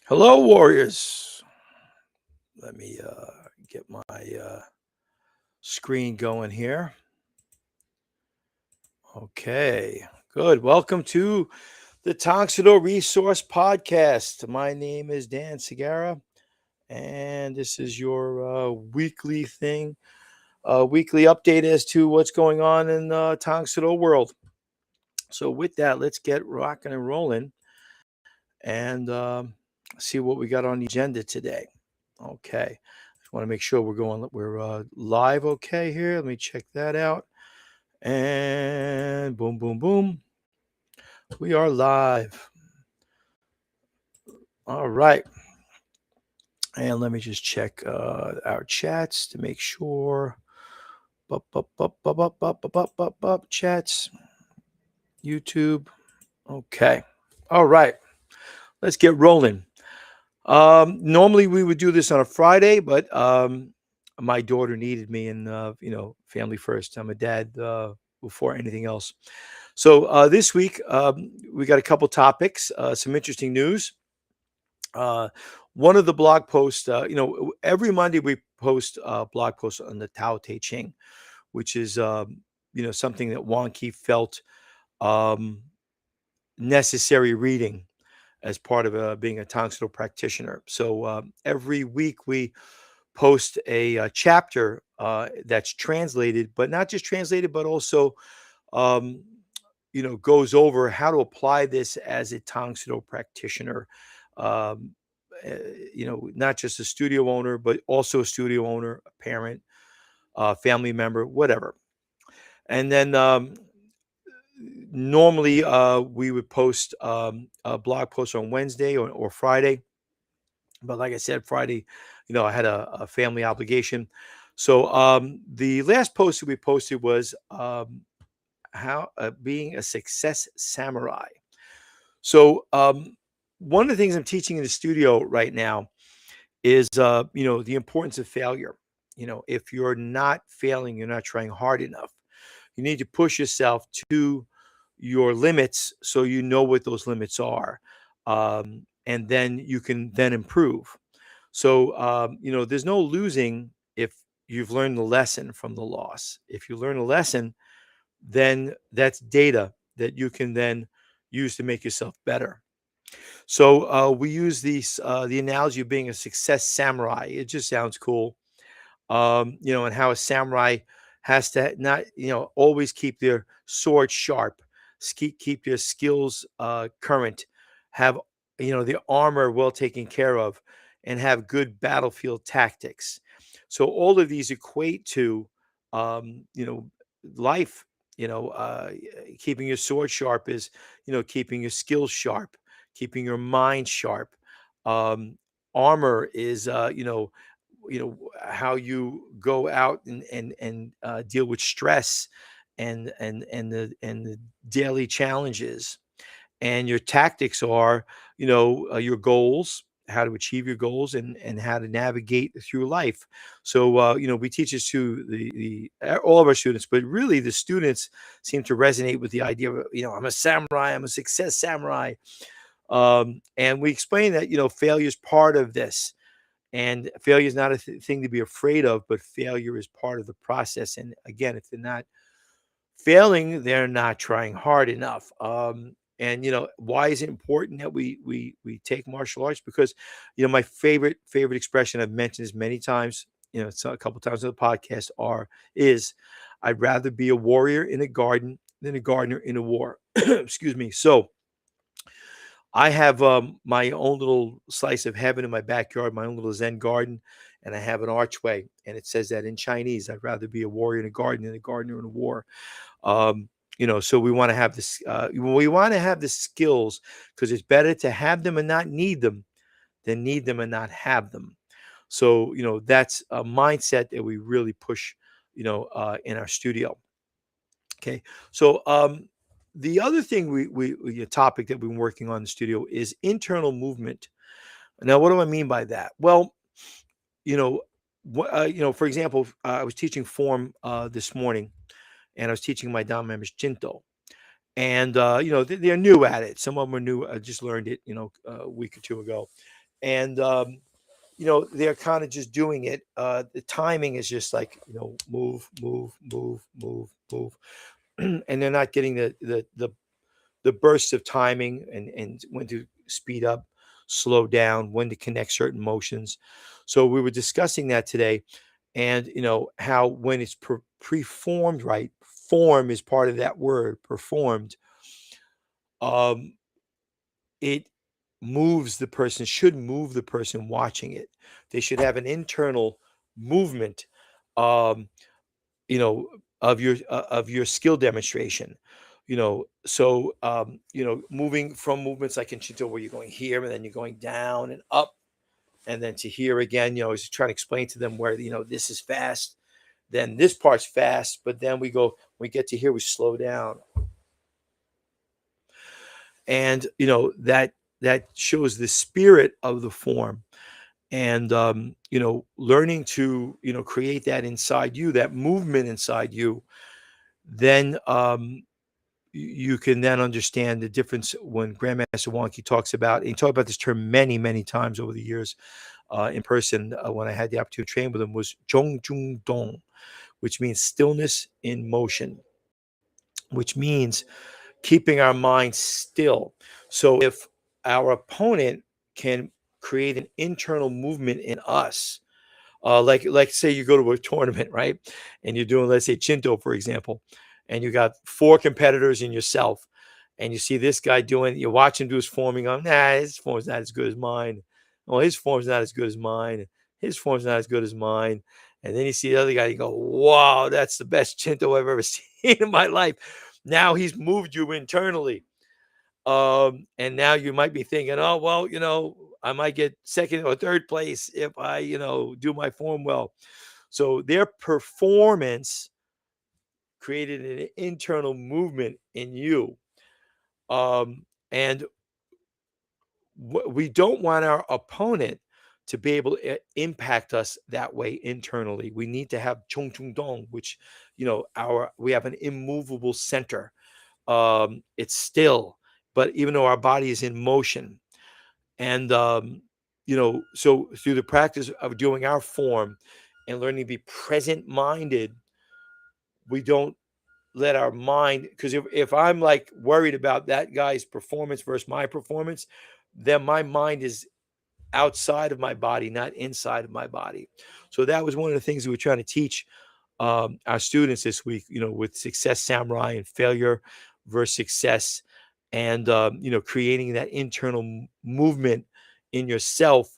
Hello, warriors. Let me get my screen going here. Okay, good. Welcome to the Tang Soo Resource Podcast. My name is Dan Segara, and this is your weekly thing, weekly update as to what's going on in the Tang Soo world. So, with that, let's get rocking and rolling and see what we got on the agenda today. Okay. Just want to make sure we're live okay here. Let me check that out. And boom, boom, boom. We are live. All right. And let me just check our chats to make sure. Chats, YouTube. Okay. All right. Let's get rolling. Normally we would do this on a Friday, but my daughter needed me, and family first. I'm a dad before anything else. So this week we got a couple topics, some interesting news. Uh, One of the blog posts, every Monday we post blog posts on the Tao Te Ching, which is something that Wang Qi felt um, necessary reading as part of being a Tang Soo practitioner. So every week we post a chapter that's translated, but not just translated, but also um, goes over how to apply this as a Tang Soo practitioner. Um, Not just a studio owner, but also a studio owner, a parent, family member, whatever. And then normally we would post a blog post on Wednesday or Friday. But like I said, Friday, I had a family obligation. So the last post that we posted was how being a success samurai. So one of the things I'm teaching in the studio right now is the importance of failure. If you're not failing, you're not trying hard enough. You need to push yourself to your limits so you know what those limits are, and then you can then improve. So there's no losing if you've learned the lesson from the loss. If you learn a lesson, then that's data that you can then use to make yourself better. So we use the analogy of being a success samurai. It just sounds cool, and how a samurai has to not always keep their sword sharp, keep their skills current, have the armor well taken care of, and have good battlefield tactics. So all of these equate to life. Keeping your sword sharp is keeping your skills sharp, keeping your mind sharp. um, Armor is how you go out and deal with stress and the daily challenges. And your tactics are your goals, how to achieve your goals, and how to navigate through life. So we teach this to all of our students, but really the students seem to resonate with the idea of I'm a samurai, I'm a success samurai. And we explain that failure is part of this, and failure is not a thing to be afraid of, but failure is part of the process. And again, if they're not failing, they're not trying hard enough. And why is it important that we take martial arts? Because my favorite expression, I've mentioned this many times, it's a couple times on the podcast, is I'd rather be a warrior in a garden than a gardener in a war. Excuse me. So I have my own little slice of heaven in my backyard, my own little Zen garden, and I have an archway, and it says that in Chinese. I'd rather be a warrior in a garden than a gardener in a war. Um, so we want to have this. We want to have the skills, because it's better to have them and not need them than need them and not have them. So that's a mindset that we really push, in our studio. Okay, so the other thing a topic that we've been working on in the studio is internal movement. Now, what do I mean by that? Well, you know, for example, I was teaching form this morning, and I was teaching my Dom members Jinto, and they're new at it. Some of them are new. I just learned it, a week or two ago, and they're kind of just doing it. The timing is just like, move, move, move, move, move, and they're not getting the bursts of timing, and when to speed up, slow down, when to connect certain motions. So we were discussing that today, and how when it's preformed, right? Form is part of that word, performed. Um, it moves the person, should move the person watching it. They should have an internal movement, um, you know, of your skill demonstration. Moving from movements like in Shinto, where you're going here and then you're going down and up and then to here again. Is trying to explain to them where this is fast, then this part's fast, but then we get to here, we slow down, and that shows the spirit of the form. And learning to create that inside you, that movement inside you, then you can then understand the difference when Grandmaster Wonky talks about, and he talked about this term many, many times over the years in person, when I had the opportunity to train with him, was Zhong Jung Dong, which means stillness in motion, which means keeping our mind still. So if our opponent can create an internal movement in us, like say you go to a tournament, right? And you're doing, let's say, Chinto, for example, and you got four competitors and yourself, and you see this guy doing, you watch him do his forming on, his form's not as good as mine. Oh, his form's not as good as mine. His form's not as good as mine. And then you see the other guy, you go, wow, that's the best Chinto I've ever seen in my life. Now he's moved you internally. And now you might be thinking, oh, well, I might get second or third place if I, do my form well. So their performance created an internal movement in you. And we don't want our opponent to be able to impact us that way internally. We need to have chung chung dong, which, we have an immovable center. It's still, but even though our body is in motion, and so through the practice of doing our form and learning to be present minded, we don't let our mind, because if I'm like worried about that guy's performance versus my performance, then my mind is outside of my body, not inside of my body. So that was one of the things we were trying to teach our students this week, with Success Samurai and failure versus success, and creating that internal movement in yourself,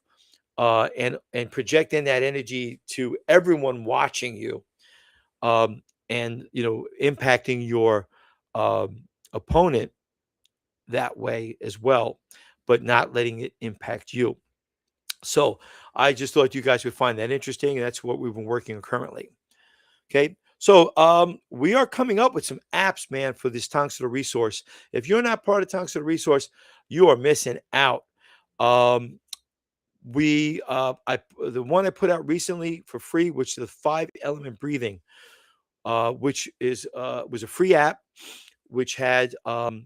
and projecting that energy to everyone watching you, and impacting your opponent that way as well, but not letting it impact you. So I just thought you guys would find that interesting, and that's what we've been working on currently. Okay. So we are coming up with some apps, man, for this Tang Soo resource. If you're not part of Tang Soo resource, you are missing out. Um, the one I put out recently for free, which is the 5-element breathing, which was a free app, which had broke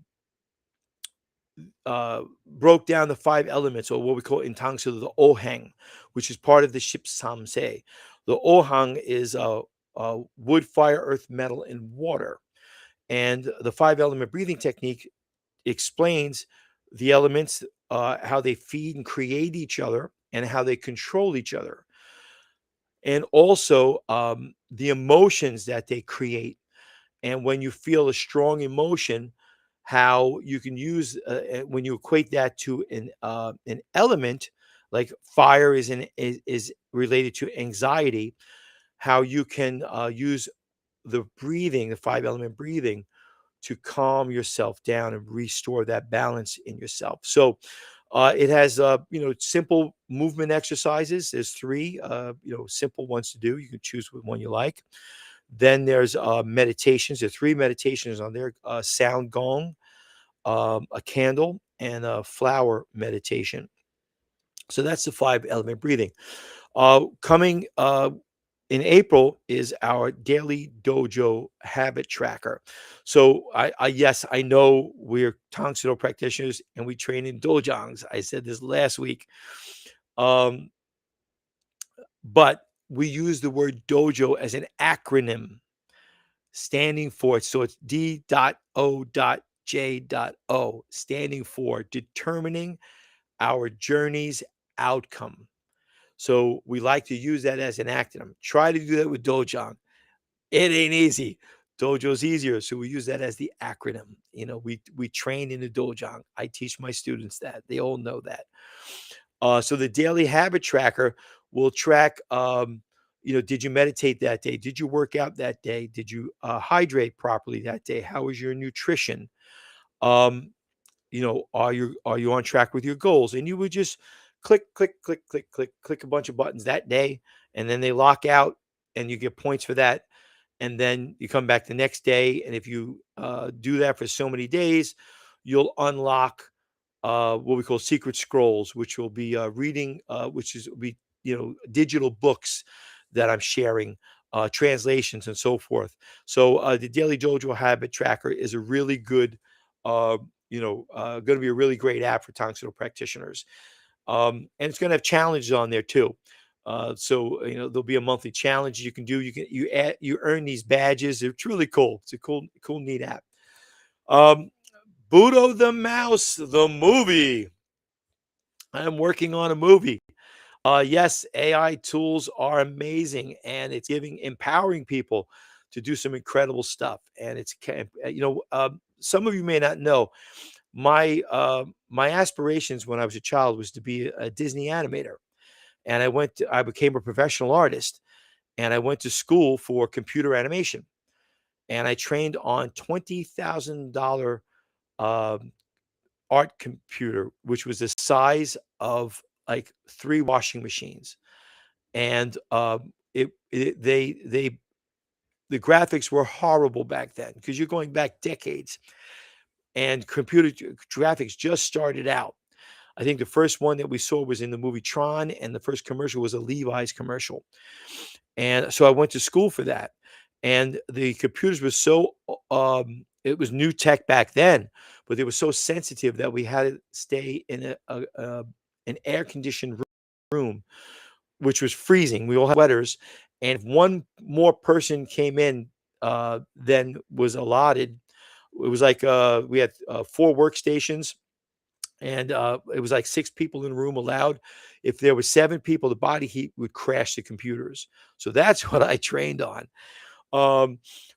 down the 5 elements, or what we call in Tang Soo the ohang, which is part of the ship samse. The ohang is wood, fire, earth, metal, and water. And the 5-element breathing technique explains the elements, how they feed and create each other, and how they control each other. And also the emotions that they create. And when you feel a strong emotion, how you can use, when you equate that to an element, like fire is related to anxiety, how you can use the breathing, the 5-element breathing, to calm yourself down and restore that balance in yourself. So it has simple movement exercises. There's 3 simple ones to do. You can choose which one you like. Then there's meditations. There are 3 meditations on there: sound gong, a candle, and a flower meditation. So that's the 5-element breathing. Coming in April is our daily dojo habit tracker. So yes, I know we're Tang Soo practitioners and we train in dojangs. I said this last week. Um, but we use the word dojo as an acronym standing for, so it's D.O.J.O, standing for determining our journey's outcome. So we like to use that as an acronym. Try to do that with Dojang. It ain't easy. Dojo's easier, so we use that as the acronym. We train in the dojang. I teach my students that. They all know that. So the daily habit tracker will track. Did you meditate that day? Did you work out that day? Did you hydrate properly that day? How was your nutrition? Um, are you on track with your goals? And you would just click, click, click, click, click, click a bunch of buttons that day, and then they lock out, and you get points for that. And then you come back the next day, and if you do that for so many days, you'll unlock what we call secret scrolls, which will be reading, which is be digital books that I'm sharing, translations and so forth. So the Daily Dojo Habit Tracker is a really good, going to be a really great app for Tang Soo practitioners. And it's going to have challenges on there too. So there'll be a monthly challenge you can do. You earn these badges. It's really cool. It's a cool, neat app. Um, Budo the Mouse, the movie. I'm working on a movie. Yes, AI tools are amazing, and it's empowering people to do some incredible stuff. And some of you may not know my aspirations when I was a child was to be a Disney animator, and I became a professional artist, and I went to school for computer animation, and I trained on $20,000 um, art computer, which was the size of like 3 washing machines. And the graphics were horrible back then because you're going back decades, and graphics just started out. I think the first one that we saw was in the movie Tron, and the first commercial was a Levi's commercial. And so I went to school for that. And the computers were it was new tech back then, but they were so sensitive that we had to stay in an air conditioned room, which was freezing. We all had sweaters. And if one more person came in than was allotted, it was like we had 4 workstations, and it was like 6 people in the room allowed. If there were 7 people, the body heat would crash the computers. So that's what I trained on.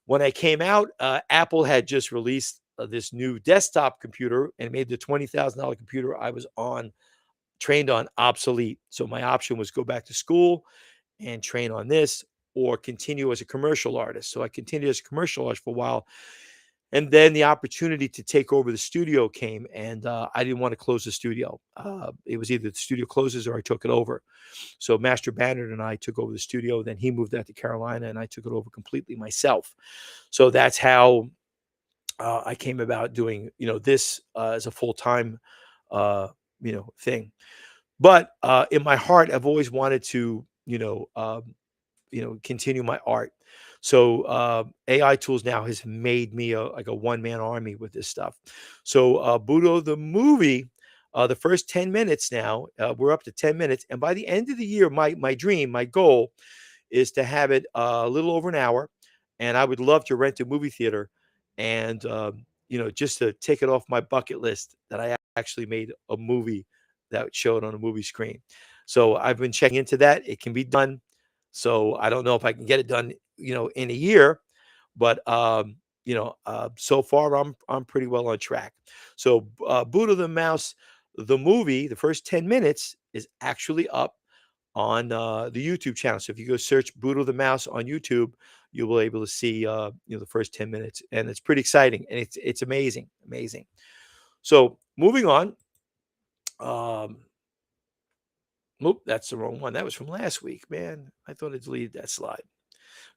When I came out, Apple had just released this new desktop computer and made the $20,000 computer I was trained on, obsolete. So my option was go back to school and train on this, or continue as a commercial artist. So I continued as a commercial artist for a while. And then the opportunity to take over the studio came, and I didn't want to close the studio. It was either the studio closes or I took it over. So Master Bannard and I took over the studio. Then he moved out to Carolina, and I took it over completely myself. So that's how I came about doing, this as a full-time, thing. But in my heart, I've always wanted to, continue my art. So AI tools now has made me like a one-man army with this stuff. So Budo the movie, the first 10 minutes now, we're up to 10 minutes. And by the end of the year, my goal is to have it a little over an hour. And I would love to rent a movie theater and, just to take it off my bucket list that I actually made a movie that showed on a movie screen. So I've been checking into that. It can be done. So I don't know if I can get it done, in a year, but so far I'm pretty well on track. So Boot the Mouse, the movie, the first 10 minutes is actually up on the YouTube channel. So if you go search Boodle the Mouse on YouTube, you'll be able to see the first 10 minutes, and it's pretty exciting, and it's amazing, amazing. So moving on. Nope, that's the wrong one. That was from last week, man. I thought I deleted that slide.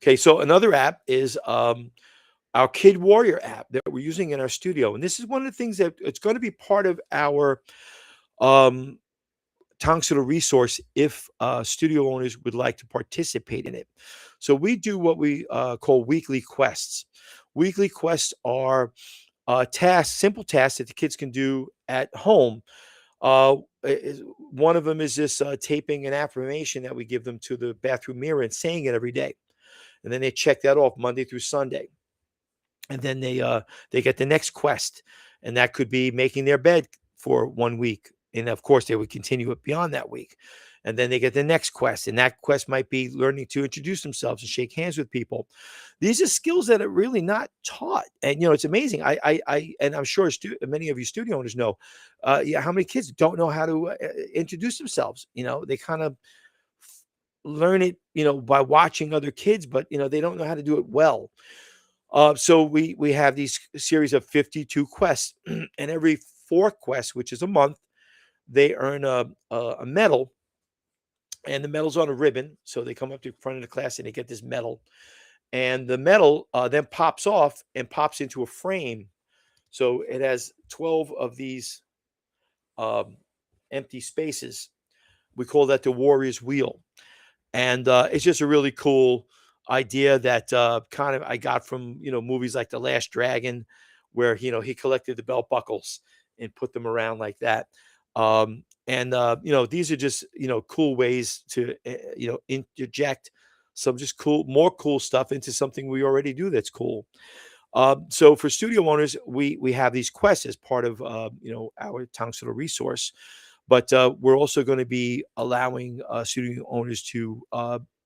Okay, so another app is our Kid Warrior app that we're using in our studio, and this is one of the things that it's going to be part of our um, Tang Soo resource if studio owners would like to participate in it. So we do what we call weekly quests. Weekly quests are tasks, simple tasks that the kids can do at home Uh, One of them is this taping an affirmation that we give them to the bathroom mirror and saying it every day, and then they check that off Monday through Sunday, and then they get the next quest, and that could be making their bed for 1 week, and of course they would continue it beyond that week, and then they get the next quest, and that quest might be learning to introduce themselves and shake hands with people. These are skills that are really not taught, and it's amazing. And I'm sure many of you studio owners know, yeah, how many kids don't know how to introduce themselves. They kind of learn it, by watching other kids, but they don't know how to do it well. So we have these series of 52 quests, and every fourth quest, which is a month, they earn a medal, and the medal's on a ribbon. So they come up to the front of the class and they get this medal, and the medal then pops off and pops into a frame. So it has 12 of these um, empty spaces. We call that the warrior's wheel. And it's just a really cool idea that kind of I got from movies like The Last Dragon, where he collected the belt buckles and put them around like that. And these are just cool ways to interject some just more cool stuff into something we already do that's cool. So for studio owners, we have these quests as part of our Tang Soo resource, but we're also going to be allowing studio owners to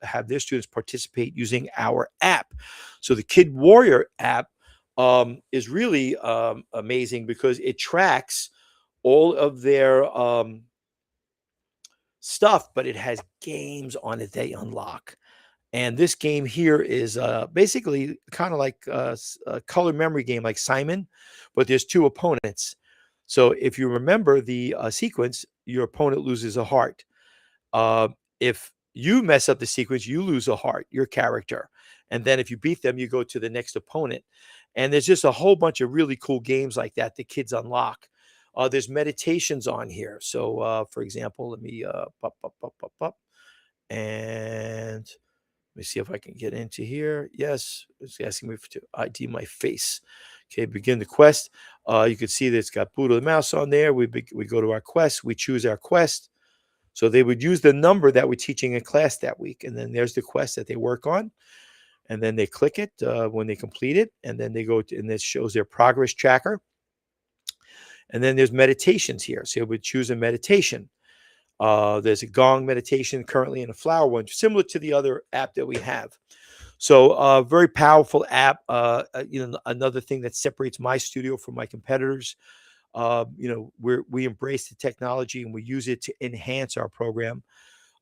have their students participate using our app. So the Kid Warrior app is really amazing because it tracks all of their stuff, but it has games on it they unlock. And this game here is basically kind of like a color memory game like Simon, but there's two opponents. So if you remember the sequence, your opponent loses a heart. If you mess up the sequence, you lose a heart, your character. And then if you beat them, you go to the next opponent. And there's just a whole bunch of really cool games like that the kids unlock. There's meditations on here. So, for example, let me and let me see if I can get into here. Yes, it's asking me to ID my face. Okay, begin the quest. You can see that it's got Buddha the mouse on there. We go to our quest. We choose our quest. So they would use the number that we're teaching in class that week. And then there's the quest that they work on. And then they click it when they complete it. And then they go to, and this shows their progress tracker. And then there's meditations here. So we choose a meditation. There's a gong meditation currently and a flower one, similar to the other app that we have. So very powerful app. Another thing that separates my studio from my competitors. We embrace the technology and we use it to enhance our program,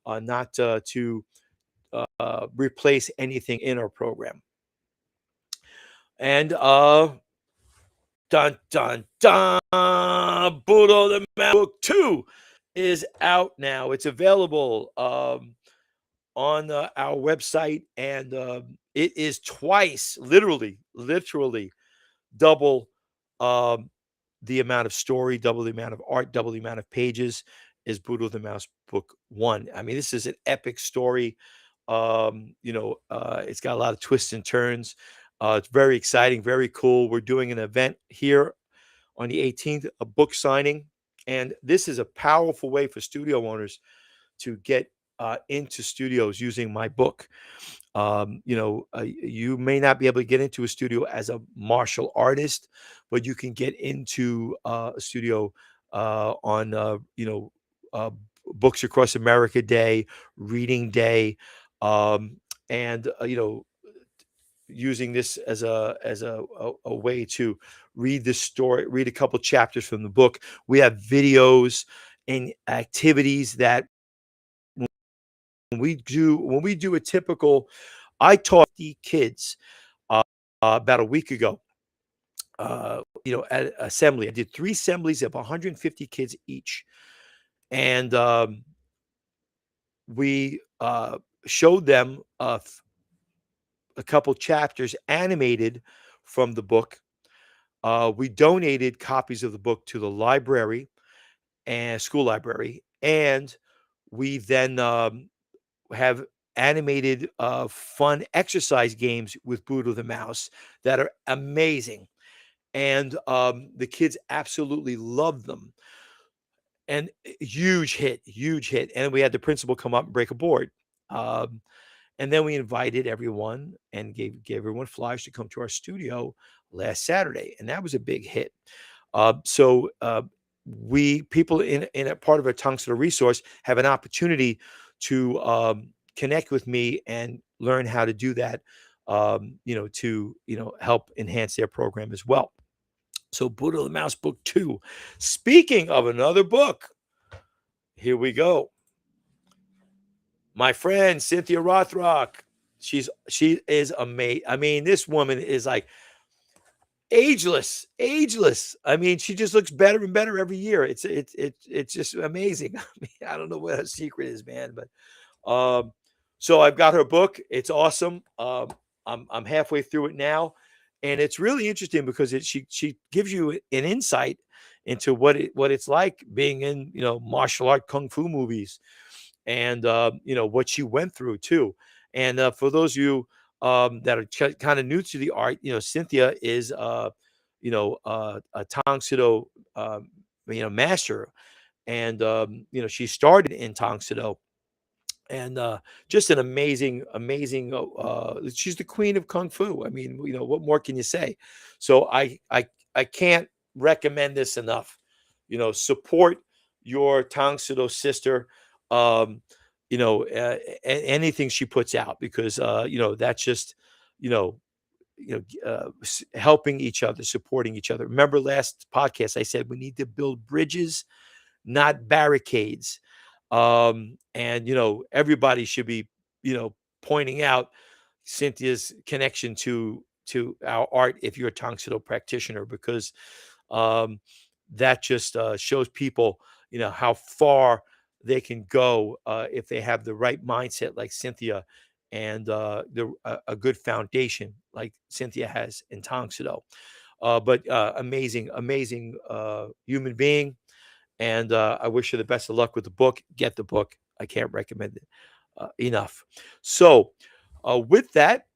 not to replace anything in our program. And dun dun dun, Budo the Map Book 2 is out now. It's available on our website, and it is twice, literally double the amount of story, double the amount of art, double the amount of pages is Boodle the Mouse Book 1. I mean, this is an epic story. It's got a lot of twists and turns. It's very exciting, very cool. We're doing an event here on the 18th, a book signing, and this is a powerful way for studio owners to get into studios using my book. You may not be able to get into a studio as a martial artist, but you can get into a studio on, Books Across America Day, Reading Day, and using this as a way to read the story, read a couple chapters from the book. We have videos and activities that when we do a typical, I taught the kids about a week ago. At assembly, I did 3 assemblies of 150 kids each, and we showed them a couple chapters animated from the book. We donated copies of the book to the library and school library, and we then have animated fun exercise games with Boodle the Mouse that are amazing. And the kids absolutely love them. and huge hit. And we had the principal come up and break a board. Um, and then we invited everyone and gave everyone flyers to come to our studio last Saturday, and that was a big hit. So we people in a part of a Tungsten resource have an opportunity to connect with me and learn how to do that. To help enhance their program as well. So Buddha the Mouse Book 2. Speaking of another book, here we go. My friend Cynthia Rothrock. She is amazing. I mean, this woman is like ageless. I mean, she just looks better and better every year. It's just amazing. I mean, I don't know what her secret is, man, but so I've got her book. It's awesome. I'm halfway through it now, and it's really interesting because she gives you an insight into what it's like being in martial art kung fu movies, and what she went through too. And for those of you that are kind of new to the art, Cynthia is a Tang Soo master, and she started in Tang Soo, and just an amazing she's the queen of kung fu. I mean, what more can you say? So I can't recommend this enough. Support your Tang Soo sister. um Anything she puts out, because that's just you know helping each other, supporting each other. Remember last podcast I said we need to build bridges, not barricades. And everybody should be pointing out Cynthia's connection to our art if you're a Tang Soo practitioner, because um, that just shows people how far they can go if they have the right mindset like Cynthia, and a good foundation like Cynthia has in Tang Soo. But amazing human being, and I wish her the best of luck with the book. Get the book. I can't recommend it enough. So, with that,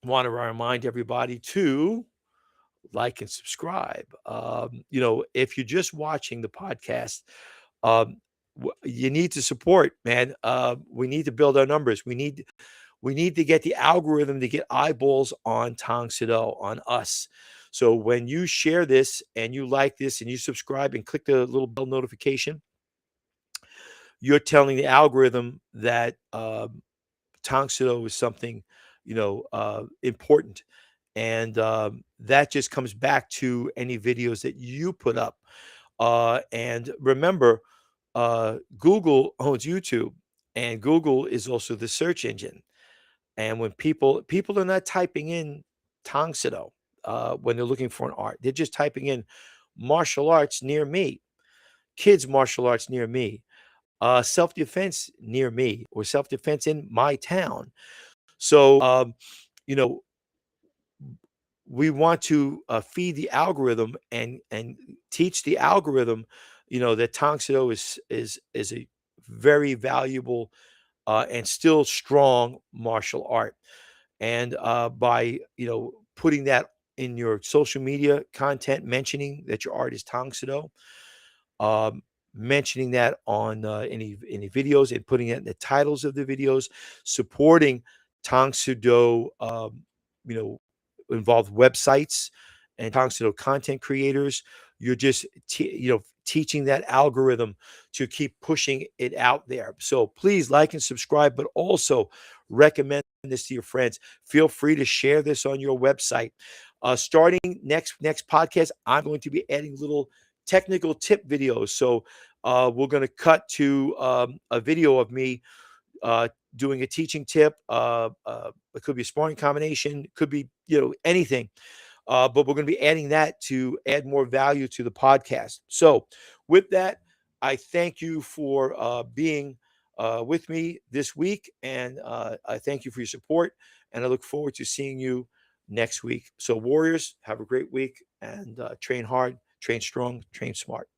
I want to remind everybody to like and subscribe. If you're just watching the podcast, um, you need to support, man. We need to build our numbers. We need to get the algorithm to get eyeballs on Tang Soo, on us. So when you share this and you like this and you subscribe and click the little bell notification, you're telling the algorithm that Tang Soo is something important, and that just comes back to any videos that you put up. And remember, Google owns YouTube, and Google is also the search engine. And when people are not typing in Tang Soo when they're looking for an art, they're just typing in martial arts near me, kids martial arts near me, self defense near me, or self defense in my town. So you know we want to feed the algorithm and teach the algorithm, that Tang Soo is a very valuable and still strong martial art. And by putting that in your social media content, mentioning that your art is Tang Soo, um, mentioning that on any videos, and putting it in the titles of the videos, supporting Tang Soo, you know, involved websites and Tang Soo content creators. You're just teaching that algorithm to keep pushing it out there. So please like and subscribe, but also recommend this to your friends. Feel free to share this on your website. Starting next podcast, I'm going to be adding little technical tip videos. So we're going to cut to a video of me doing a teaching tip. It could be a sparring combination, could be anything. But we're going to be adding that to add more value to the podcast. So with that, I thank you for being with me this week, and I thank you for your support. And I look forward to seeing you next week. So Warriors, have a great week, and train hard, train strong, train smart.